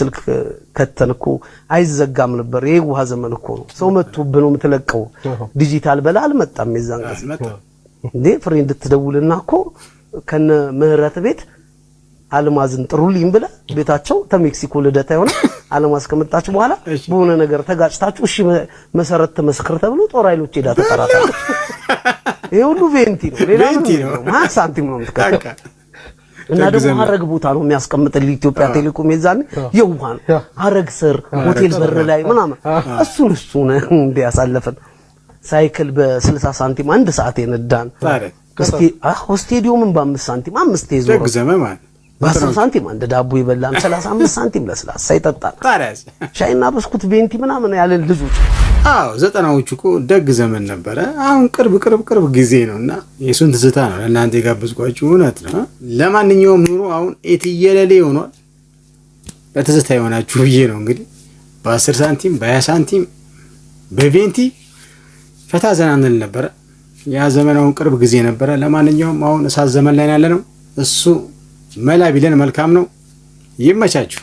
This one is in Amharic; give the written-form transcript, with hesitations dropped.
ስልክ ከተንኩ አይዘጋም ነበር ይሄ ውሃ ዘመን እኮ ነው ሰው መጥቶብ ነው የምትለቀው ዲጂታል በላል መጣም የዛን ቀን እንዴ ፍሬንድ ትደውልና እኮ ከነ ምህረት ቤት አልማዝን ጥሩልኝ ብለ ቤታቸው ተሜክሲኮ ልደታ ይሆነ አልማዝ ከመጣች በኋላ በሆነ ነገር ተጋጭታችሁ እሺ መሰረት ተመስክር ተብሎ ጦር ኃይሎች ሄዳ ተጠራታለች ይሄ ሁሉ ቬንቲ ነው ሌላ ነው ማን ሳንቲም ነው የምትከካ እና ደግሞ ሀረግ ቦታ ነው የሚያስቀምጥልኝ ኢትዮጵያ ቴሌኮም የዛኔ የውሃን ሀረግ ስር ሆቴል በር ላይ ምናምን እሱ ነው እንዲያሳለፈን ሳይክል በ60 ሳንቲም አንድ ሰዓት የነዳን ስቴዲየምን በ5 ሳንቲም 5 ይዞ ደግ ዘመን ማለት በ10 ሳንቲም አንድ ዳቦ ይበላን 35 ሳንቲም ለስላሳ ይጠጣል ታዲያስ ሻይና በስኩት ቬንቲ ምናምን ያለ ልጆች አዎ ዘጠናዎቹ እኮ ደግ ዘመን ነበረ አሁን ቅርብ ጊዜ ነውና የሱን ትዝታ ነው ለእናንተ የጋበዝኳችሁ እውነት ነው ለማንኛውም ኑሮ አሁን እትየለሌ ሆኗል በትዝታ ይሆናችሁ ብዬ ነው እንግዲህ በ10 ሳንቲም በ20 ሳንቲም በቬንቲ ፈታ ዘናነል ነበር ያ ዘመናው ቅርብ ጊዜ ነበር ለማንኛውም አሁን እሳት ዘመን ላይ ያለ ነው እሱ መላ ቢለን መልካም ነው ይመቻችሁ